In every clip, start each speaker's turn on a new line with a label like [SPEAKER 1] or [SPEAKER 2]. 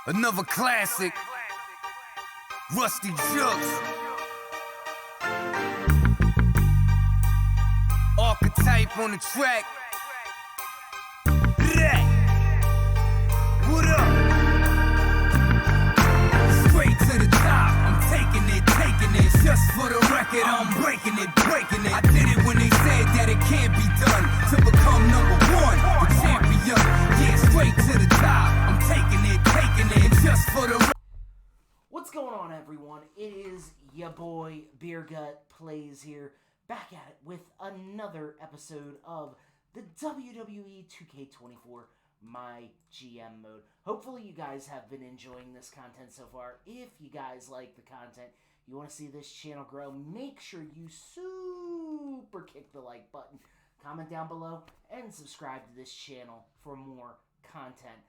[SPEAKER 1] Another classic, Rusty Jukes. Archetype on the track. What up? Straight to the top, I'm taking it. Just for the record, I'm breaking it. I did it when they said that it can't be done. To become number one, the champion. Yeah, straight to the top, I'm taking it. Just for the
[SPEAKER 2] What's going on, everyone? It is ya boy Beer Gut Plays here, back at it with another episode of the WWE 2K24 MyGM mode. Hopefully you guys have been enjoying this content so far. If you guys like the content, you want to see this channel grow, make sure you super kick the like button, comment down below, and subscribe to this channel for more content.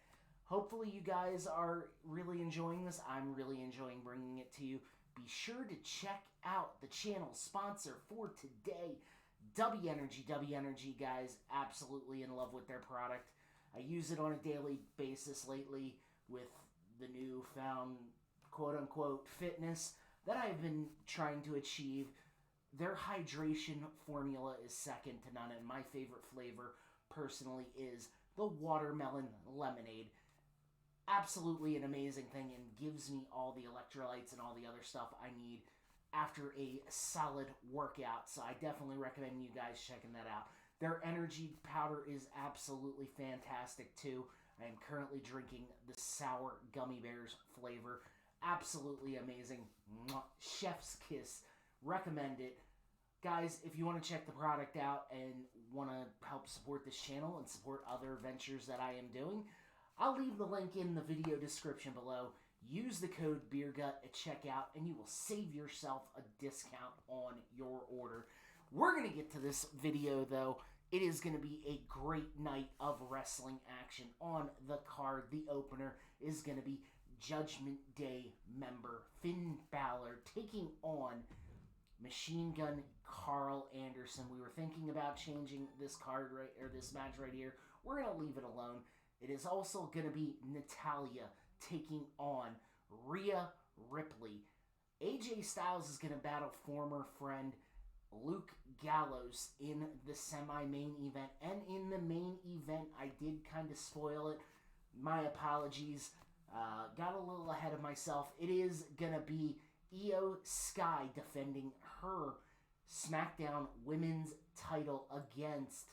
[SPEAKER 2] Hopefully you guys are really enjoying this. I'm really enjoying bringing it to you. Be sure to check out the channel sponsor for today, Dubby Energy. Dubby Energy, guys, absolutely in love with their product. I use it on a daily basis lately with the newfound quote-unquote fitness that I've been trying to achieve. Their hydration formula is second to none, and my favorite flavor personally is the watermelon lemonade. Absolutely an amazing thing, and gives me all the electrolytes and all the other stuff I need after a solid workout. So I definitely recommend you guys checking that out. Their energy powder is absolutely fantastic too. I am currently drinking the sour gummy bears flavor. Absolutely amazing. Mwah. Chef's kiss. Recommend it. Guys, if you want to check the product out and want to help support this channel and support other ventures that I am doing, I'll leave the link in the video description below. Use the code BeerGut at checkout and you will save yourself a discount on your order. We're going to get to this video though. It is going to be a great night of wrestling action on the card. The opener is going to be Judgment Day member Finn Balor taking on Machine Gun Carl Anderson. We were thinking about changing this card this match right here. We're going to leave it alone. It is also going to be Natalya taking on Rhea Ripley. AJ Styles is going to battle former friend Luke Gallows in the semi-main event. And in the main event, I did kind of spoil it. My apologies. Got a little ahead of myself. It is going to be Io Sky defending her SmackDown Women's title against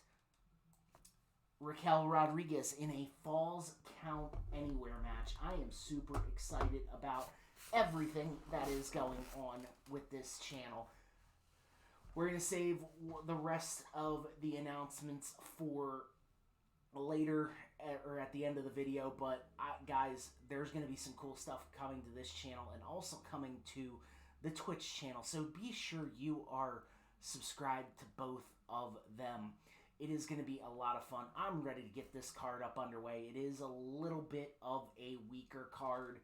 [SPEAKER 2] Raquel Rodriguez in a Falls Count Anywhere match. I am super excited about everything that is going on with this channel. We're going to save the rest of the announcements for later or at the end of the video, but guys, there's going to be some cool stuff coming to this channel and also coming to the Twitch channel, so be sure you are subscribed to both of them. It is going to be a lot of fun. I'm ready to get this card up underway. It is a little bit of a weaker card,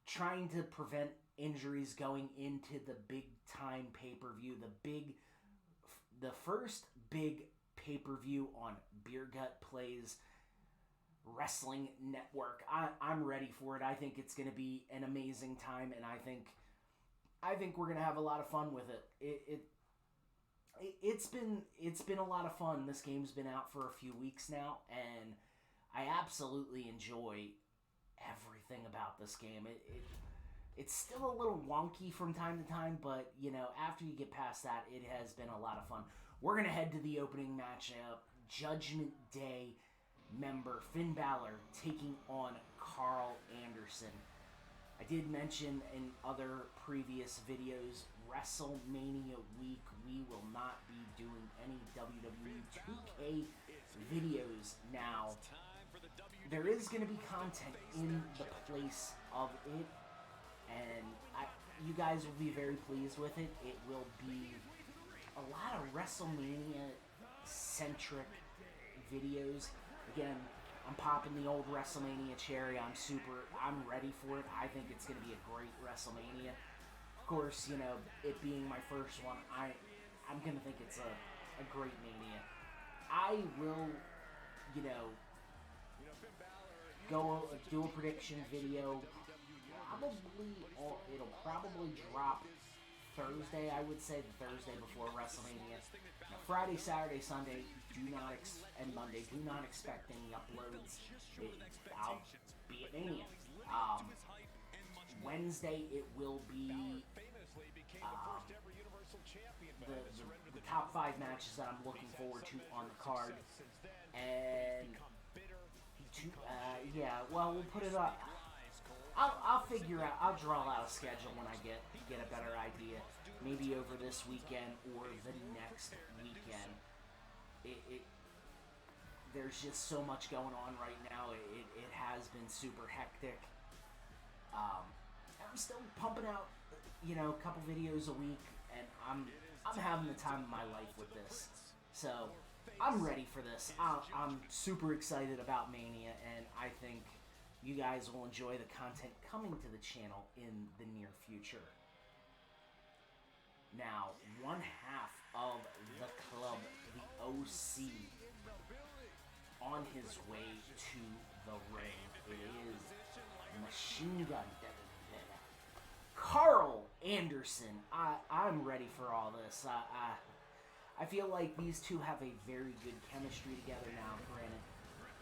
[SPEAKER 2] trying to prevent injuries going into the big time pay-per-view, the first big pay-per-view on Beer Gut Plays Wrestling Network. I'm ready for it. I think it's going to be an amazing time, and I think we're going to have a lot of fun with it. It's been a lot of fun. This game's been out for a few weeks now, and I absolutely enjoy everything about this game. It's still a little wonky from time to time, but you know, after you get past that, it has been a lot of fun. We're gonna head to the opening matchup. Judgment Day member Finn Balor taking on Carl Anderson. I did mention in other previous videos, WrestleMania week, we will not be doing any WWE 2K videos now. There is going to be content in the place of it, and you guys will be very pleased with it. It will be a lot of WrestleMania-centric videos. Again, I'm popping the old WrestleMania cherry. I'm ready for it. I think it's going to be a great WrestleMania. Of course, you know, it being my first one, I'm going to think it's a great Mania. I will, you know, do a prediction video. It'll probably drop Thursday, I would say, the Thursday before WrestleMania. Now, Friday, Saturday, Sunday, and Monday, do not expect any uploads. I'll be at Mania. Wednesday, it will be the top 5 matches that I'm looking forward to on the card. And, we'll put it up. I'll figure out. I'll draw out a schedule when I get a better idea. Maybe over this weekend or the next weekend. There's just so much going on right now. It has been super hectic. I'm still pumping out, a couple videos a week, and I'm having the time of my life with this. So I'm ready for this. I'm super excited about Mania, and I think you guys will enjoy the content coming to the channel in the near future. Now, one half of the club, the OC, on his way to the ring. It is Machine Gun Carl Anderson. I'm ready for all this. I feel like these two have a very good chemistry together now. Granted,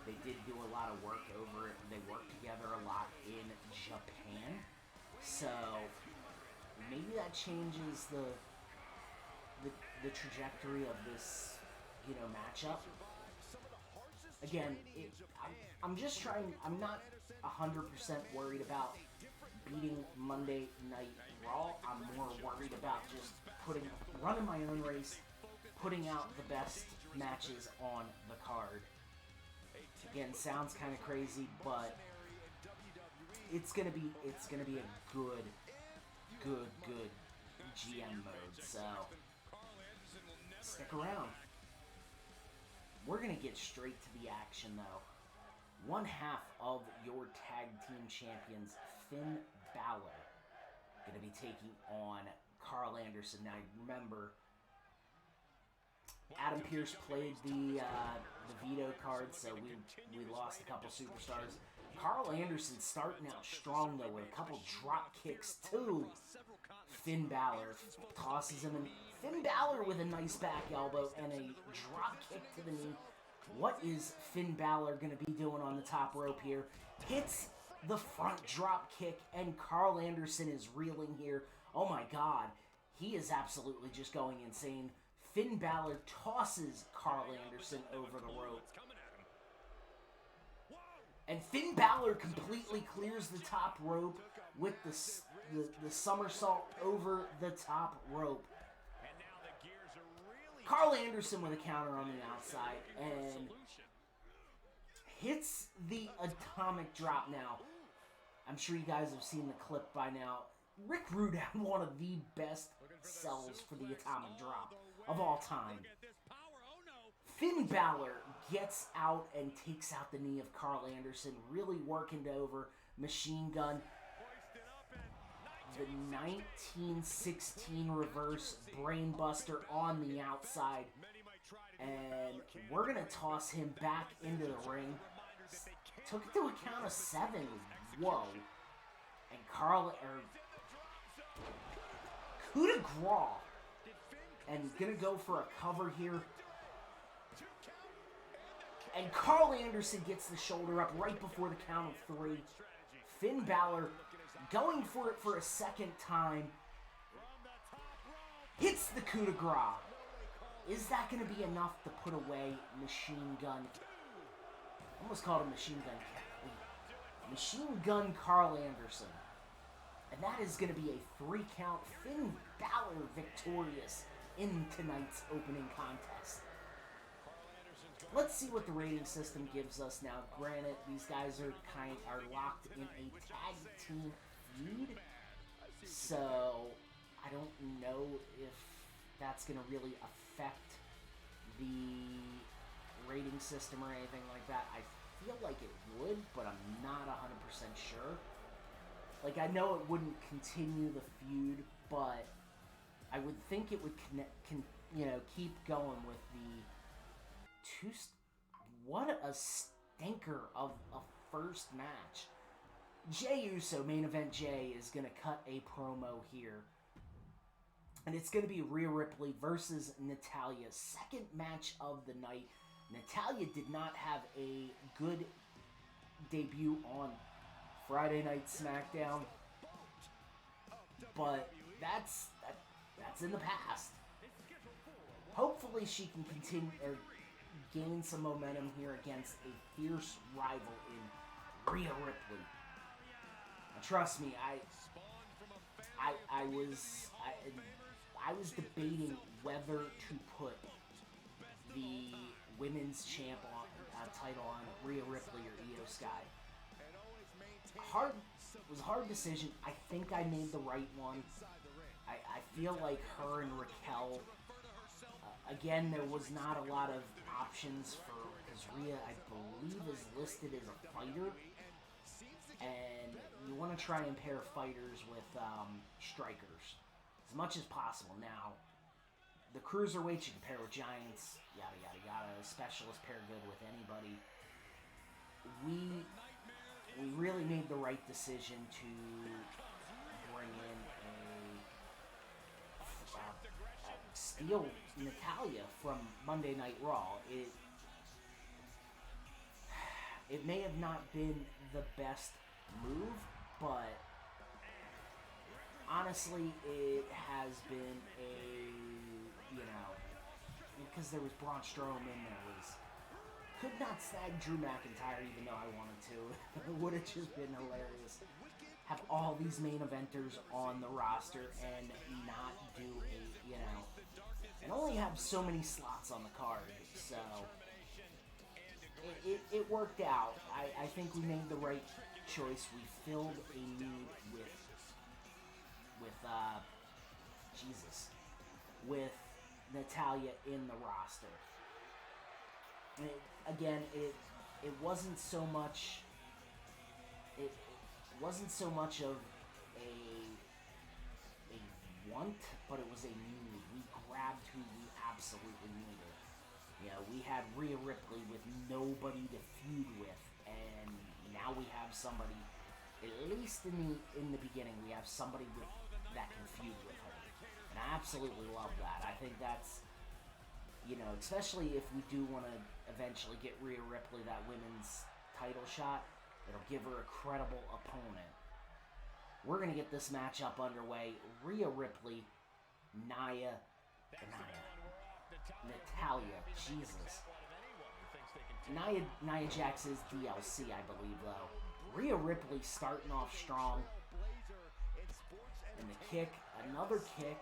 [SPEAKER 2] they did do a lot of work over it. They worked together a lot in Japan. So maybe that changes the trajectory of this, matchup. Again, I'm just trying. I'm not 100% worried about beating Monday Night Raw. I'm more worried about just running my own race, putting out the best matches on the card. Again, sounds kind of crazy, but it's gonna be a good GM mode. So stick around. We're gonna get straight to the action, though. One half of your tag team champions, Finn Balor, gonna be taking on Carl Anderson. Now, remember, Adam Pearce played the veto card, so we lost a couple superstars. Carl Anderson starting out strong, though, with a couple drop kicks to Finn Balor. Tosses him, and Finn Balor with a nice back elbow and a drop kick to the knee. What is Finn Balor going to be doing on the top rope here? Hits the front drop kick, and Carl Anderson is reeling here. Oh my God, he is absolutely just going insane. Finn Balor tosses Carl Anderson over the rope. And Finn Balor completely clears the top rope with the somersault over the top rope. Carl Anderson with a counter on the outside and hits the atomic drop. Now, I'm sure you guys have seen the clip by now. Rick Rude had one of the best sells for the atomic drop of all time. Finn Balor gets out and takes out the knee of Carl Anderson, really working over Machine Gun. The 1916 reverse brainbuster on the outside. And we're going to toss him back into the ring. Took it to a count of 7. Whoa. And coup de grace. And going to go for a cover here. And Carl Anderson gets the shoulder up right before the count of 3. Finn Balor going for it for a second time. Hits the coup de grace. Is that going to be enough to put away Machine Gun? Almost called him Machine Gun Kelly. Machine Gun Carl Anderson. And that is going to be a 3 count. Finn Balor victorious in tonight's opening contest. Let's see what the rating system gives us now. Granted, these guys are locked in a tag team feud, so I don't know if that's going to really affect the rating system or anything like that. I feel like it would, but I'm not 100% sure. Like, I know it wouldn't continue the feud, but I would think it would keep going with the two. What a stinker of a first match. Jey Uso, main event Jey, is going to cut a promo here. And it's going to be Rhea Ripley versus Natalya. Second match of the night. Natalya did not have a good debut on Friday Night SmackDown. But that's in the past. Hopefully she can continue or gain some momentum here against a fierce rival in Rhea Ripley. Now, trust me, I was debating whether to put the women's champ title on Rhea Ripley or Io Sky. It was a hard decision. I think I made the right one. I feel like her and Raquel, again, there was not a lot of options for, because Rhea, I believe, is listed as a fighter, and you want to try and pair fighters with strikers as much as possible. Now, the cruiserweights you can pair with giants, yada yada yada. Specialists pair good with anybody. We really made the right decision to bring in steal Natalya from Monday Night Raw. It may have not been the best move, but honestly, it has been because there was Braun Strowman, could not snag Drew McIntyre even though I wanted to. It would have just been hilarious. Have all these main eventers on the roster and not do and only have so many slots on the card, so it worked out. I think we made the right choice. We filled a need with Natalya in the roster. And it wasn't so much. It wasn't so much of a want, but it was a need. We grabbed who we absolutely needed. We had Rhea Ripley with nobody to feud with, and now we have somebody. At least in the beginning, we have somebody that can feud with her, and I absolutely love that. I think that's, especially if we do want to eventually get Rhea Ripley that women's title shot, it'll give her a credible opponent. We're going to get this matchup underway. Rhea Ripley, Natalya. Jesus. Nia Jax is DLC, I believe, though. Rhea Ripley starting off strong. And the kick, another kick,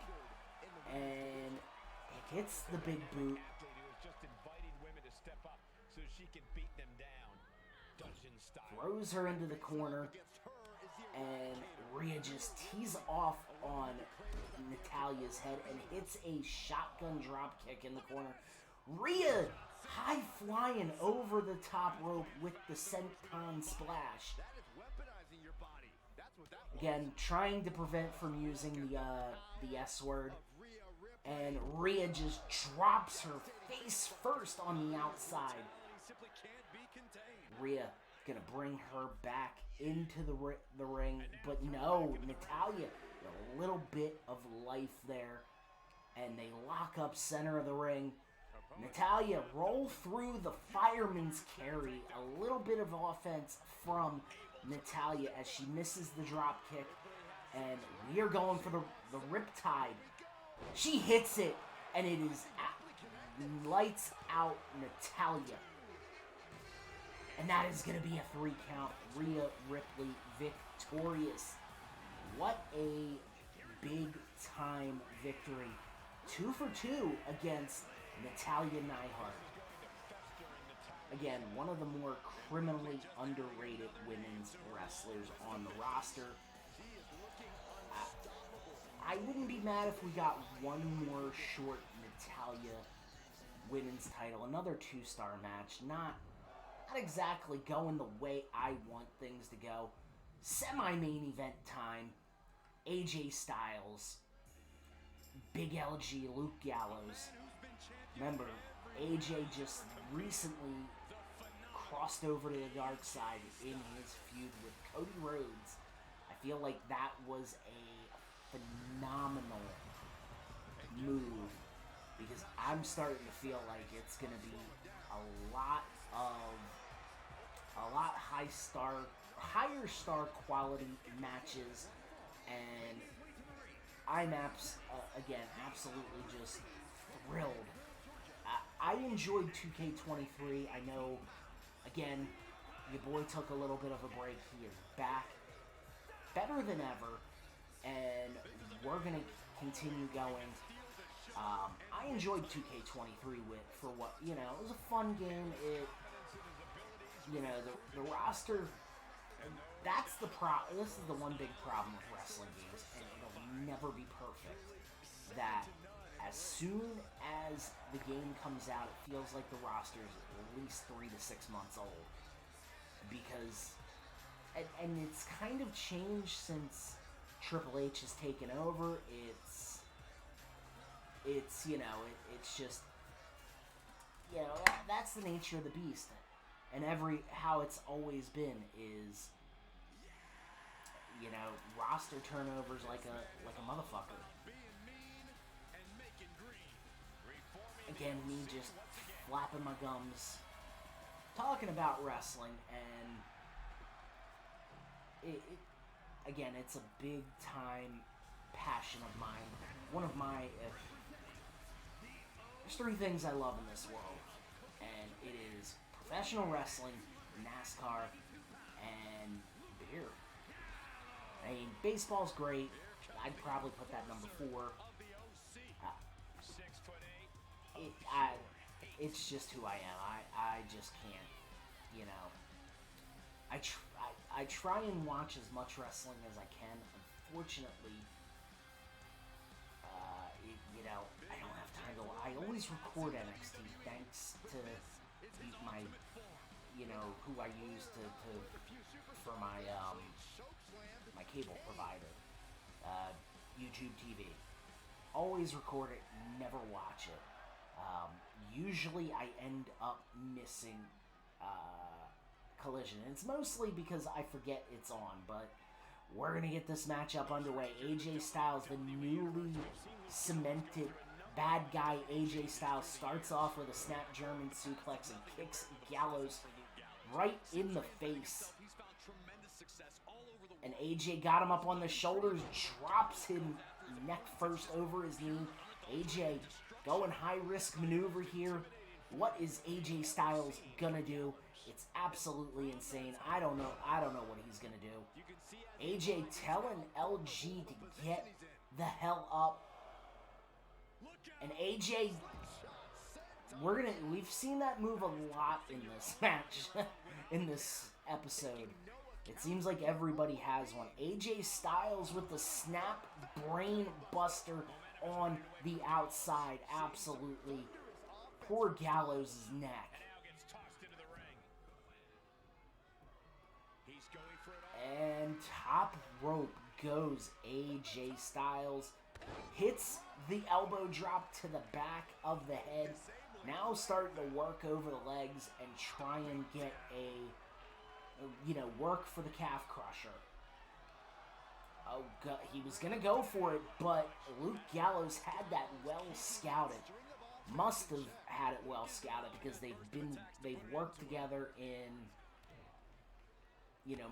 [SPEAKER 2] and it hits the big boot. Throws her into the corner, and Rhea just tees off on Natalya's head and hits a shotgun drop kick in the corner. Rhea high flying over the top rope with the senton splash. Again, trying to prevent from using the S word, and Rhea just drops her face first on the outside. Rhea gonna bring her back into the ring, but no, Natalya, a little bit of life there, and they lock up center of the ring. Natalya roll through the fireman's carry, a little bit of offense from Natalya as she misses the drop kick, and we are going for the riptide. She hits it, and it is lights out Natalya. And that is going to be a 3 count. Rhea Ripley victorious. What a big time victory. 2 for 2 against Natalya Neidhart. Again, one of the more criminally underrated women's wrestlers on the roster. I wouldn't be mad if we got one more short Natalya women's title. Another 2-star match. Not exactly going the way I want things to go. Semi-main event time. AJ Styles, Big LG, Luke Gallows. Remember, AJ just recently crossed over to the dark side in his feud with Cody Rhodes. I feel like that was a phenomenal move because I'm starting to feel like it's going to be a lot higher star quality matches, and I'm again absolutely just thrilled. I enjoyed 2K23. I know, again, your boy took a little bit of a break. He is back, better than ever, and we're gonna continue going. I enjoyed 2K23 for what, it was a fun game. The roster, that's the this is the one big problem with wrestling games, and it'll never be perfect, that as soon as the game comes out, it feels like the roster is at least 3 to 6 months old. Because, and it's kind of changed since Triple H has taken over. It's just, that's the nature of the beast. And how it's always been is, roster turnovers like a motherfucker. Again, me just flapping my gums, talking about wrestling, and again, it's a big time passion of mine. One of my, there's 3 things I love in this world, and it is professional wrestling, NASCAR, and beer. I mean, baseball's great. I'd probably put that number 4. It's just who I am. I just can't, I try and watch as much wrestling as I can. Unfortunately, I don't have time to. I always record NXT thanks to my, who I use for my my cable provider, YouTube TV. Always record it, never watch it. Usually I end up missing Collision. And it's mostly because I forget it's on, but we're going to get this matchup underway. AJ Styles, the newly cemented bad guy AJ Styles, starts off with a snap German suplex and kicks Gallows right in the face. And AJ got him up on the shoulders, drops him neck first over his knee. AJ going high-risk maneuver here. What is AJ Styles gonna do? It's absolutely insane. I don't know what he's gonna do. AJ telling LG to get the hell up. And AJ, we've seen that move a lot in this match, in this episode. It seems like everybody has one. AJ Styles with the snap brain buster on the outside. Absolutely. Poor Gallows' neck. And top rope goes AJ Styles. Hits the elbow drop to the back of the head. Now starting to work over the legs and try and get work for the calf crusher. Oh, God, he was going to go for it, but Luke Gallows had that well scouted. Must have had it well scouted because they've worked together in,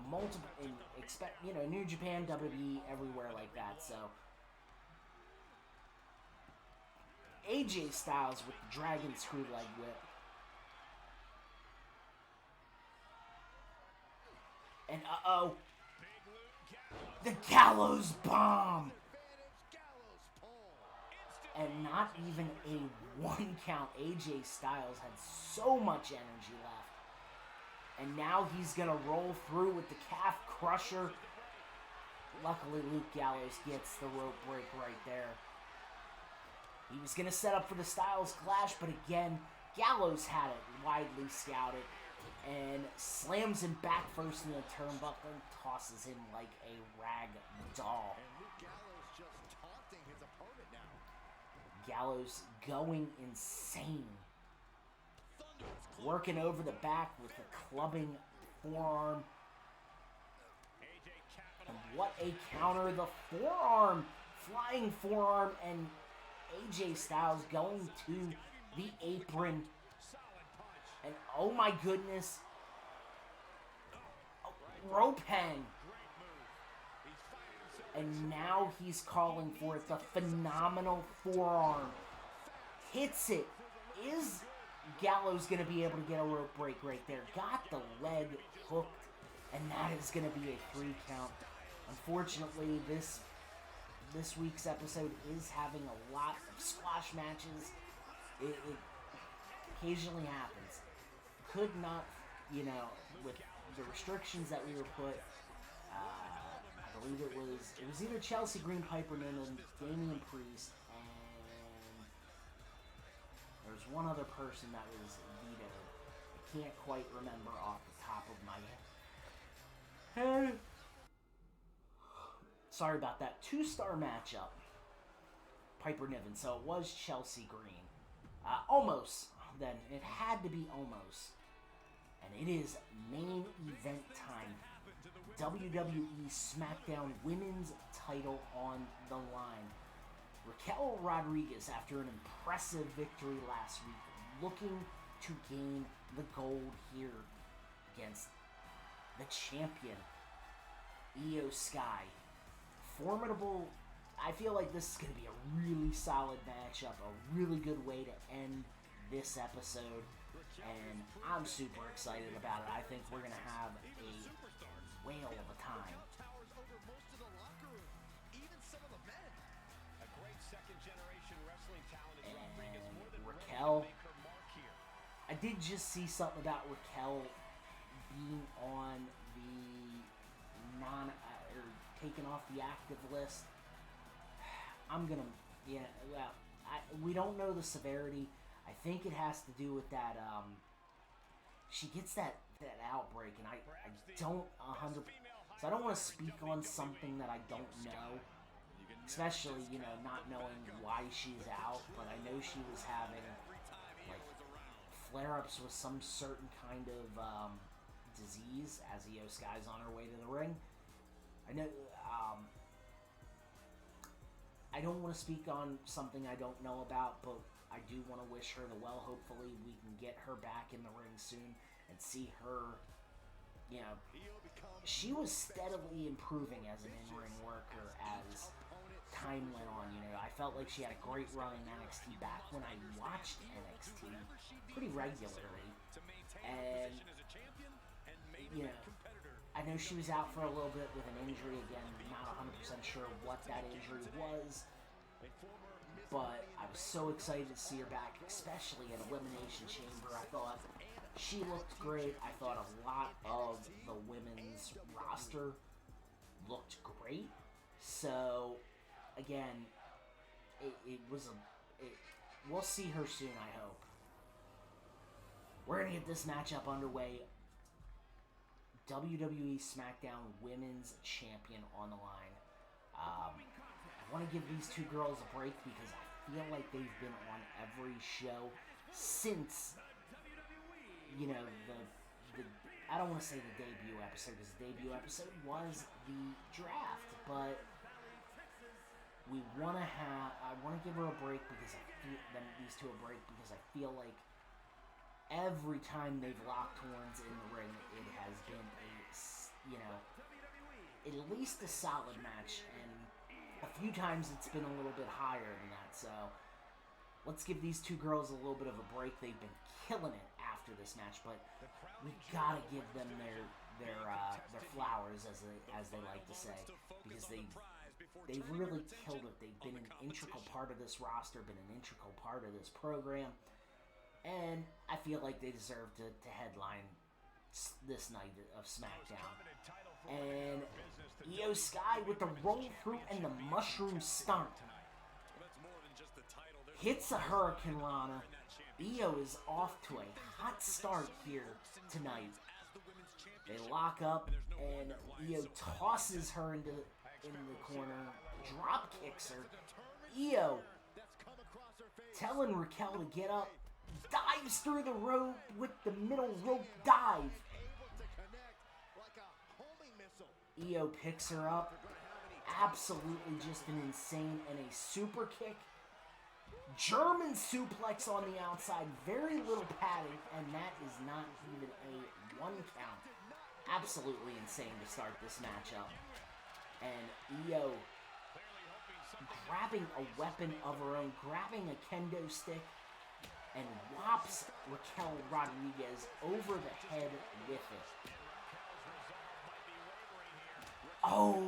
[SPEAKER 2] multiple, New Japan, WWE, everywhere like that. So AJ Styles with the Dragon Screw Leg Whip. And the Gallows Bomb! And not even a 1 count. AJ Styles had so much energy left. And now he's going to roll through with the calf crusher. Luckily, Luke Gallows gets the rope break right there. He was going to set up for the Styles Clash, but again, Gallows had it widely scouted. And slams him back first in the turnbuckle and tosses him like a rag doll. Gallows going insane. Working over the back with a clubbing forearm. And what a counter. The forearm. Flying forearm. And AJ Styles going to the apron. And oh my goodness. Rope hang. And now he's calling for it. The phenomenal forearm. Hits it. Is Gallows going to be able to get a rope break right there? Got the leg hooked. And that is going to be a 3 count. Unfortunately, this week's episode is having a lot of squash matches. It occasionally happens. Could not, with the restrictions that we were put, I believe it was either Chelsea Green, Piper Niven, Damian Priest, and there was one other person that was vetoed. I can't quite remember off the top of my head. Sorry about that. 2-star matchup. Piper Niven. So it was Chelsea Green. Almost. Then it had to be almost. And it is main event time. WWE SmackDown Women's title on the line. Raquel Rodriguez, after an impressive victory last week, looking to gain the gold here against the champion, Io Sky. Formidable. I feel like this is going to be a really solid matchup, a really good way to end this episode, and I'm super excited about it. I think we're going to have a whale of a time. And Raquel, I did just see something about Raquel being on the taken off the active list. We don't know the severity. I think it has to do with that, she gets that outbreak, and I don't 100%, so I don't want to speak on something that I don't know, especially, not knowing why she's out, but I know she was having, flare-ups with some certain kind of, disease, as Io Sky's on her way to the ring. I know, I don't want to speak on something I don't know about, but I do want to wish her the well. Hopefully we can get her back in the ring soon and see her, she was steadily improving as an in-ring worker as time went on. I felt like she had a great run in NXT back when I watched NXT pretty regularly. And, I know she was out for a little bit with an injury. Again, not 100% sure what that injury was, but I was so excited to see her back, especially at Elimination Chamber. I thought she looked great. I thought a lot of the women's roster looked great. So, again, we'll see her soon, I hope. We're going to get this matchup underway. WWE SmackDown Women's Champion on the line. I want to give these two girls a break because I feel like they've been on every show since, I don't want to say the debut episode, because the debut episode was the draft, but I want to give her a break because these two a break because I feel like every time they've locked horns in the ring, it has been at least a solid match, and a few times it's been a little bit higher than that, so let's give these two girls a little bit of a break. They've been killing it after this match, but we gotta give them their flowers, as they like to say, because they've really killed it. They've been an integral part of this roster, been an integral part of this program, and I feel like they deserve to headline this night of SmackDown. And Io Sky with the roll through and the mushroom stomp. Hits a Hurricane Rana. Io is off to a hot start here tonight. They lock up, and Io tosses her into the corner, drop kicks her. Io telling Raquel to get up, dives through the rope with the middle rope dive. Io picks her up. Absolutely just an insane and a super kick. German suplex on the outside. Very little padding, and that is not even a 1 count. Absolutely insane to start this matchup. And Io grabbing a weapon of her own, grabbing a kendo stick, and whops Raquel Rodriguez over the head with it. Oh,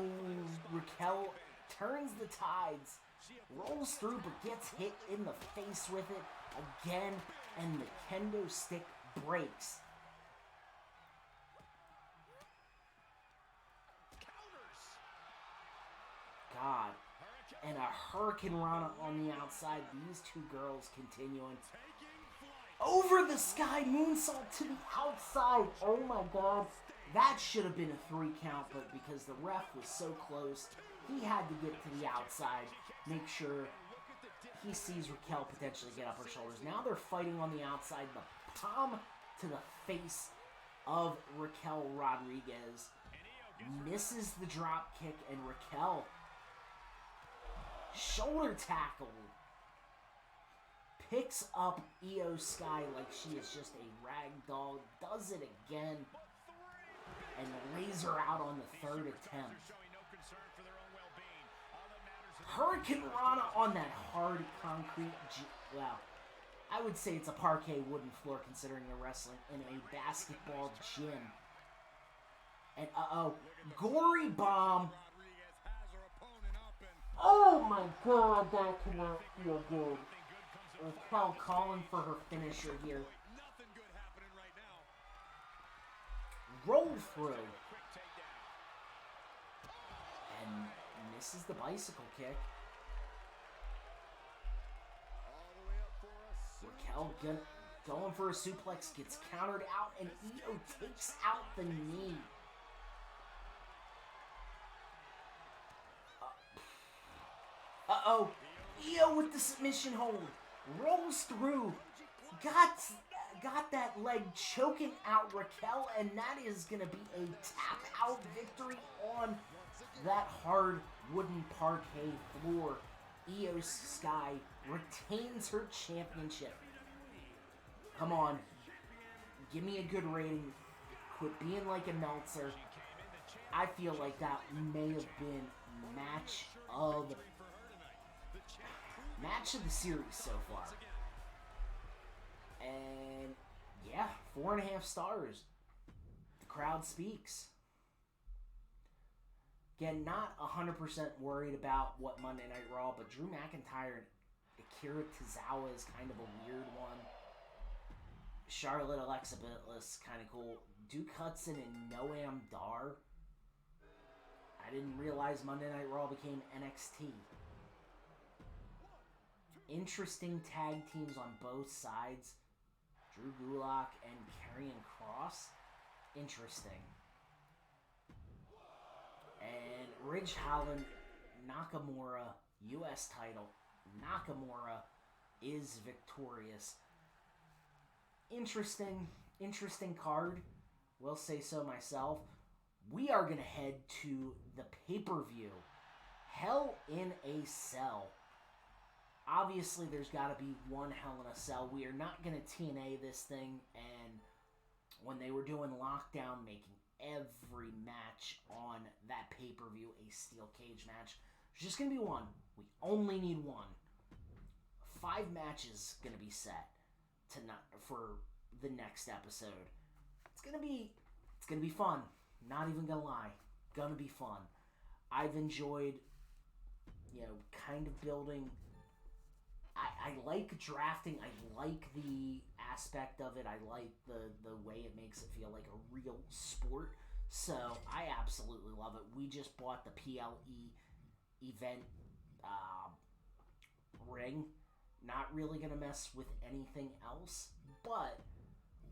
[SPEAKER 2] Raquel turns the tides, rolls through, but gets hit in the face with it again, and the kendo stick breaks. God. And a Hurricane Rana on the outside. These two girls continuing. Over the sky moonsault to the outside. Oh my God. That should have been a 3 count, but because the ref was so close, he had to get to the outside. Make sure he sees Raquel potentially get up her shoulders. Now they're fighting on the outside. The palm to the face of Raquel Rodriguez. Misses the drop kick, and Raquel shoulder tackle. Picks up Io Sky like she is just a rag doll. Does it again. And lays her out on the 3rd attempt. Hurricane Rana on that hard concrete. Well, I would say it's a parquet wooden floor considering they're wrestling in a basketball gym. And gory bomb. Oh my God, that cannot feel good. Raquel calling for her finisher here. Roll through. And misses the bicycle kick. Raquel going for a suplex, gets countered out, and Io takes out the knee. Uh-oh. Io with the submission hold. Rolls through. Got that leg choking out Raquel, and that is going to be a tap-out victory on that hard wooden parquet floor. Io Sky retains her championship. Come on. Give me a good rating. Quit being like a Meltzer. I feel like that may have been match of the series so far. And yeah, 4.5 stars. The crowd speaks. Again, not 100% worried about what Monday Night Raw, but Drew McIntyre and Akira Tozawa is kind of a weird one. Charlotte Alexa Bliss, kind of cool. Duke Hudson and Noam Dar. I didn't realize Monday Night Raw became NXT. Interesting tag teams on both sides. Drew Gulak and Karrion Kross. Interesting. And Ridge Holland, Nakamura, U.S. title. Nakamura is victorious. Interesting card. Will say so myself. We are going to head to the pay-per-view. Hell in a Cell. Obviously, there's got to be one Hell in a Cell. We are not going to TNA this thing, and when they were doing Lockdown, making every match on that pay-per-view a steel cage match, there's just going to be one. We only need one. 5 matches going to be set for the next episode. It's going to be fun. Not even going to lie. Going to be fun. I've enjoyed, kind of building. I like drafting. I like the aspect of it. I like the way it makes it feel like a real sport. So I absolutely love it. We just bought the PLE event ring. Not really going to mess with anything else. But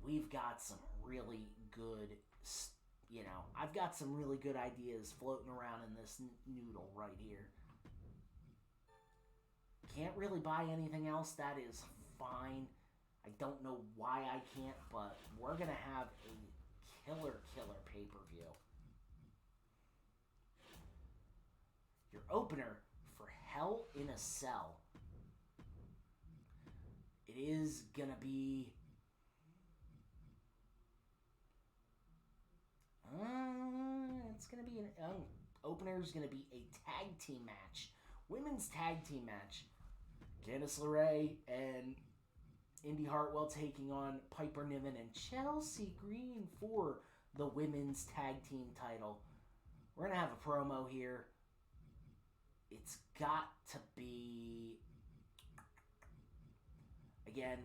[SPEAKER 2] we've got some really good, I've got some really good ideas floating around in this noodle right here. Can't really buy anything else, that is fine. I don't know why I can't, but we're going to have a killer pay-per-view. Your opener for Hell in a Cell. It is going to be... it's going to be an opener is going to be a tag team match. Women's tag team match. Candice LeRae and Indy Hartwell taking on Piper Niven and Chelsea Green for the women's tag team title. We're going to have a promo here. It's got to be... Again,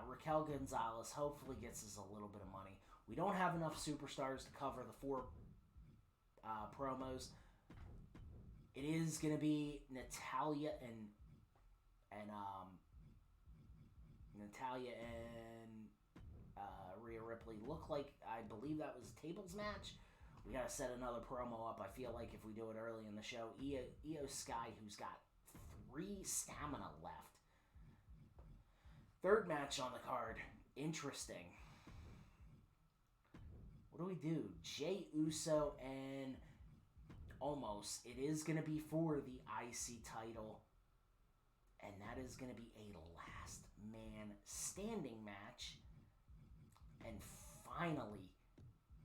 [SPEAKER 2] Raquel Gonzalez hopefully gets us a little bit of money. We don't have enough superstars to cover the 4 promos. It is going to be Natalya and Rhea Ripley. I believe that was a tables match. We got to set another promo up. I feel like if we do it early in the show, Io Sky, who's got 3 stamina left. Third match on the card. Interesting. What do we do? Jey Uso and Omos. It is going to be for the IC title. And that is going to be a last man standing match. And finally,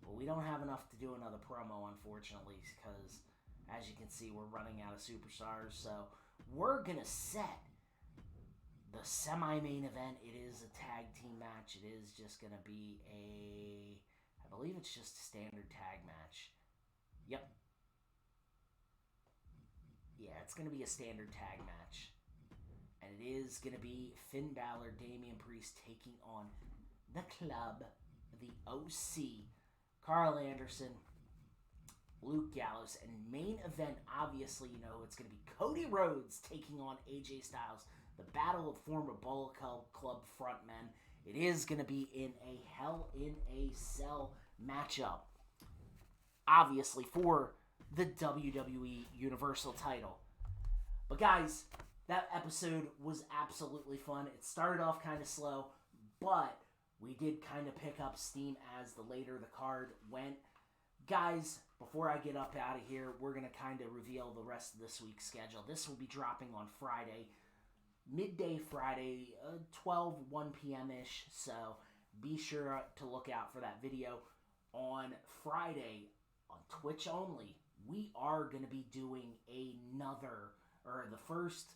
[SPEAKER 2] but we don't have enough to do another promo, unfortunately, because as you can see, we're running out of superstars. So we're going to set the semi-main event. It is a tag team match. It is just going to be I believe it's just a standard tag match. Yep. Yeah, it's going to be a standard tag match. And it is going to be Finn Balor, Damian Priest taking on the Club, the OC, Carl Anderson, Luke Gallows, and main event, obviously, it's going to be Cody Rhodes taking on AJ Styles. The battle of former Bullet Club frontmen. It is going to be in a Hell in a Cell matchup. Obviously for the WWE Universal title. But guys, that episode was absolutely fun. It started off kind of slow, but we did kind of pick up steam as the later the card went. Guys, before I get up out of here, we're going to kind of reveal the rest of this week's schedule. This will be dropping on Friday. Midday Friday, 1 p.m.-ish, so be sure to look out for that video. On Friday, on Twitch only, we are going to be doing the first,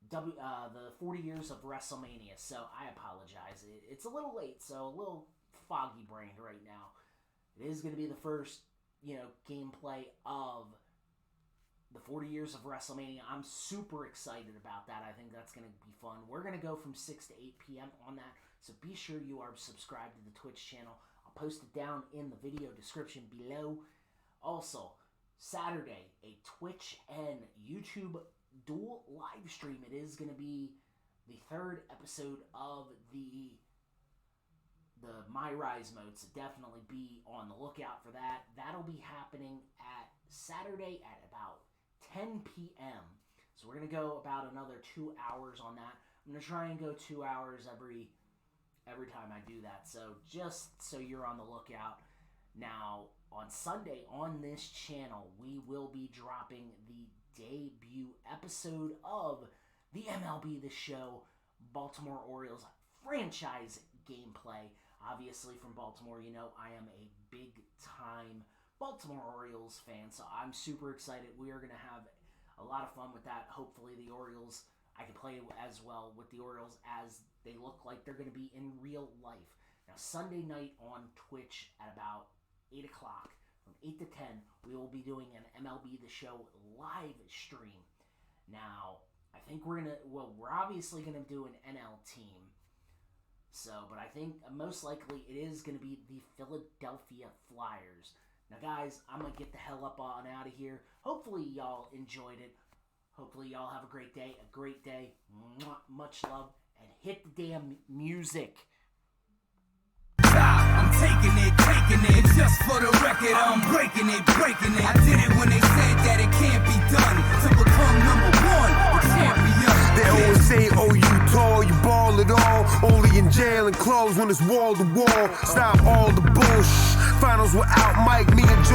[SPEAKER 2] the 40 years of WrestleMania, so I apologize. It's a little late, so a little foggy-brained right now. It is going to be the first, gameplay of the 40 years of WrestleMania. I'm super excited about that. I think that's going to be fun. We're going to go from 6 to 8 p.m. on that, so be sure you are subscribed to the Twitch channel. I'll post it down in the video description below. Also, Saturday, a Twitch and YouTube dual live stream. It is going to be the 3rd episode of the My Rise mode, so definitely be on the lookout for that. That'll be happening at Saturday at about 10 p.m. So we're going to go about another 2 hours on that. I'm going to try and go 2 hours every time I do that. So just so you're on the lookout. Now, on Sunday on this channel, we will be dropping the debut episode of the MLB The Show Baltimore Orioles franchise gameplay. Obviously, from Baltimore, I am a big-time Baltimore Orioles fan, so I'm super excited. We are going to have a lot of fun with that. Hopefully, the Orioles, I can play as well with the Orioles as they look like they're going to be in real life. Now, Sunday night on Twitch at about 8 o'clock, from 8 to 10, we will be doing an MLB The Show live stream. Now, I think we're obviously going to do an NL team. So, but I think most likely it is going to be the Philadelphia Flyers. Now, guys, I'm going to get the hell up on out of here. Hopefully, y'all enjoyed it. Hopefully, y'all have a great day. Much love. And hit the damn music.
[SPEAKER 1] I'm taking it, just for the record, I'm breaking it. I did it when they said that it can't be done, to become number 1, the champion.
[SPEAKER 3] They always say, oh, you tall, you ball it all. clothes when it's wall to wall. Stop all the bullshit. Finals without Mike, me and Joe